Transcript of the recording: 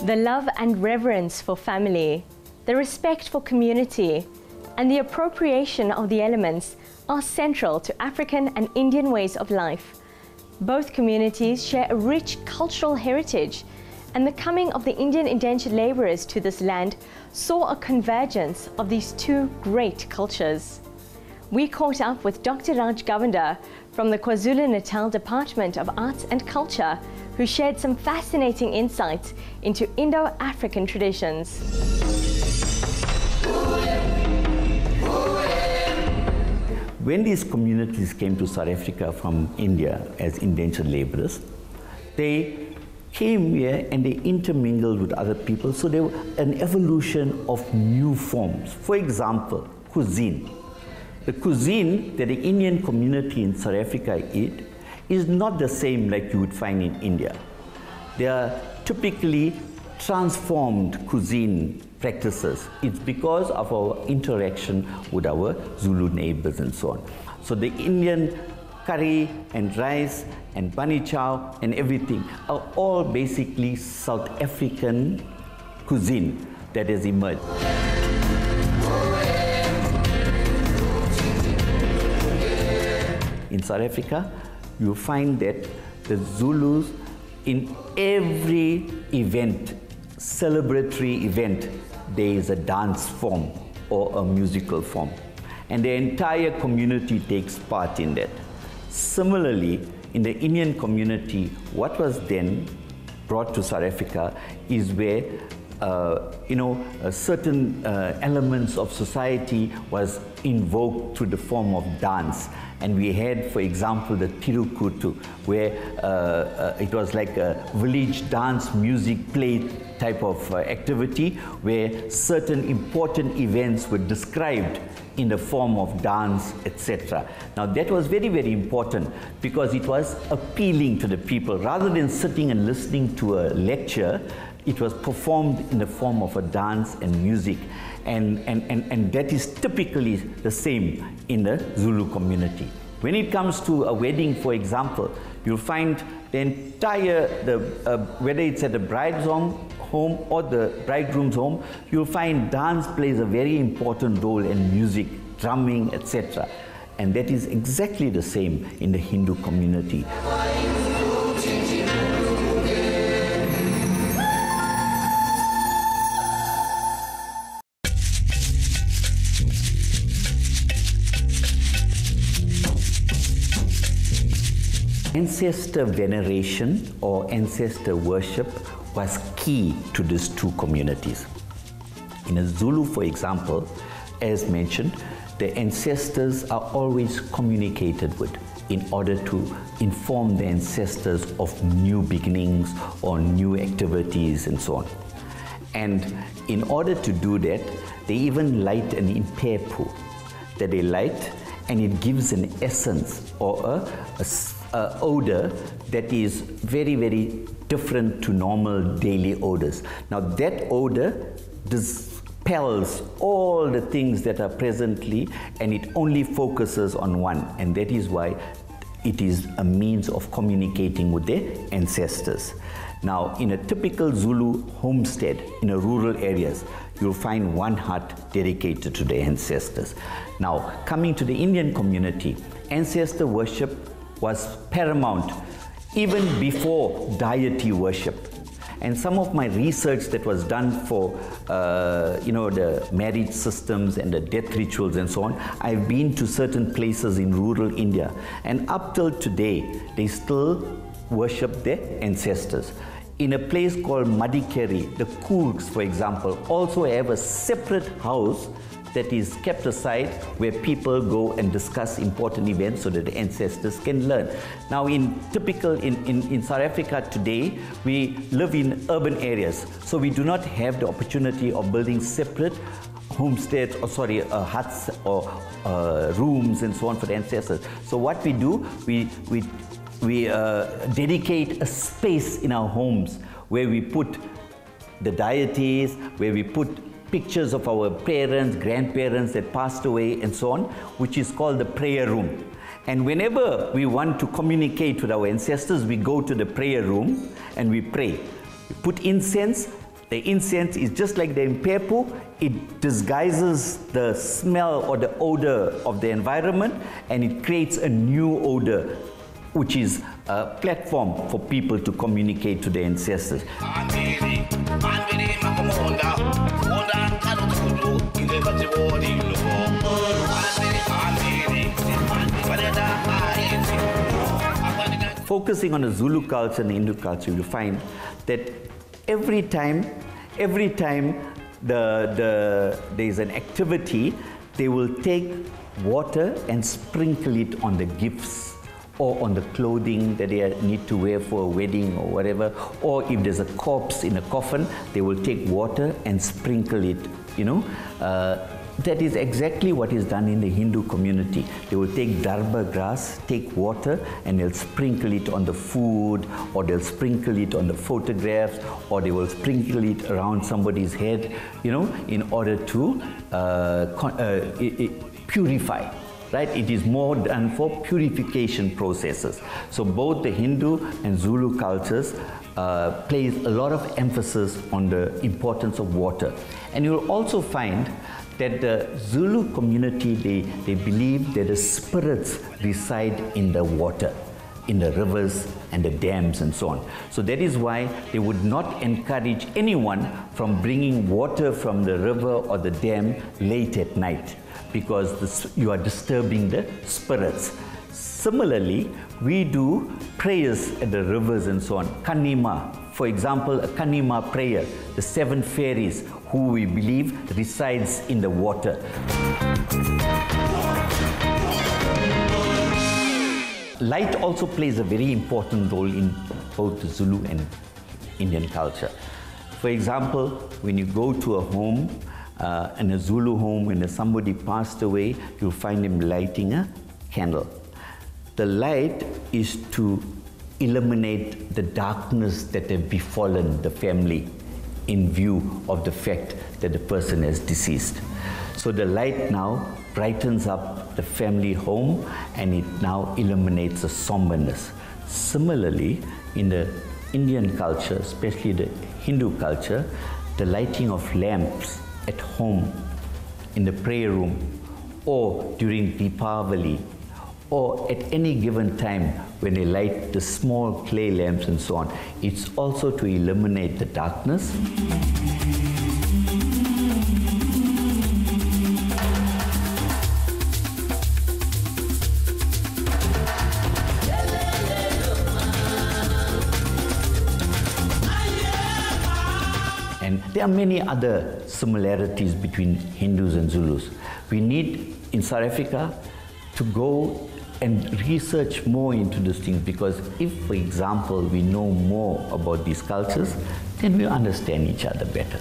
The love and reverence for family, the respect for community, and the appropriation of the elements are central to African and Indian ways of life. Both communities share a rich cultural heritage, and the coming of the Indian indentured labourers to this land saw a convergence of these two great cultures. We caught up with Dr. Raj Govender from the KwaZulu-Natal Department of Arts and Culture, who shared some fascinating insights into Indo-African traditions. When these communities came to South Africa from India as indentured laborers, they came here and they intermingled with other people, so there was an evolution of new forms. For example, cuisine. The cuisine that the Indian community in South Africa eat is not the same like you would find in India. They are typically transformed cuisine practices. It's because of our interaction with our Zulu neighbors and so on. So the Indian curry and rice and bunny chow and everything are all basically South African cuisine that has emerged. In South Africa, you find that the Zulus, in every event, celebratory event, there is a dance form or a musical form, and the entire community takes part in that. Similarly, in the Indian community, what was then brought to South Africa is where certain elements of society was invoked through the form of dance. And we had, for example, the Tirukutu, where it was like a village dance music play type of activity, where certain important events were described in the form of dance, etc. Now that was very, very important because it was appealing to the people. Rather than sitting and listening to a lecture, it was performed in the form of a dance and music. And that is typically the same in the Zulu community. When it comes to a wedding, for example, you'll find the entire, whether it's at the bride's home or the bridegroom's home, you'll find dance plays a very important role in music, drumming, etc. And that is exactly the same in the Hindu community. Ancestor veneration or ancestor worship was key to these two communities. In a Zulu, for example, as mentioned, the ancestors are always communicated with in order to inform the ancestors of new beginnings or new activities and so on. And in order to do that, they even light an impepo that they light, and it gives an essence or a odor that is very, very different to normal daily odors. Now that odor dispels all the things that are presently, and it only focuses on one, and that is why it is a means of communicating with their ancestors. Now in a typical Zulu homestead in a rural areas, you'll find one hut dedicated to their ancestors. Now coming to the Indian community, ancestor worship was paramount even before deity worship. And some of my research that was done for the marriage systems and the death rituals and so on, I've been to certain places in rural India, and up till today they still worship their ancestors. In a place called Madikeri, the Coorgs, for example, also have a separate house that is kept aside where people go and discuss important events so that the ancestors can learn. Now in South Africa today, we live in urban areas, so we do not have the opportunity of building separate homesteads or huts or rooms and so on for the ancestors. So what we do, we dedicate a space in our homes where we put the deities, where we put pictures of our parents, grandparents that passed away and so on, which is called the prayer room. And whenever we want to communicate with our ancestors, we go to the prayer room and we pray. We put incense The incense is just like the impepo, it disguises the smell or the odor of the environment, and it creates a new odor, which is a platform for people to communicate to their ancestors. Focusing on the Zulu culture and the Hindu culture, you find that every time there is an activity, they will take water and sprinkle it on the gifts or on the clothing that they need to wear for a wedding or whatever, or if there's a corpse in a coffin, they will take water and sprinkle it, you know. That is exactly what is done in the Hindu community. They will take darba grass, take water, and they'll sprinkle it on the food, or they'll sprinkle it on the photographs, or they will sprinkle it around somebody's head, you know, in order to purify. Right? It is more done for purification processes. So both the Hindu and Zulu cultures place a lot of emphasis on the importance of water. And you'll also find that the Zulu community, they believe that the spirits reside in the water, in the rivers and the dams and so on. So that is why they would not encourage anyone from bringing water from the river or the dam late at night, because you are disturbing the spirits. Similarly, we do prayers at the rivers and so on. Kanima, for example, a Kanima prayer, the 7 fairies who we believe resides in the water. Light also plays a very important role in both the Zulu and Indian culture. For example, when you go to a home, in a Zulu home, when somebody passed away, you'll find them lighting a candle. The light is to eliminate the darkness that have befallen the family in view of the fact that the person is deceased. So the light now brightens up the family home, and it now eliminates the somberness. Similarly, in the Indian culture, especially the Hindu culture, the lighting of lamps at home, in the prayer room, or during Deepavali, or at any given time when they light the small clay lamps and so on, it's also to eliminate the darkness. And there are many other similarities between Hindus and Zulus. We need, in South Africa, to go and research more into these things, because if, for example, we know more about these cultures, then we understand each other better.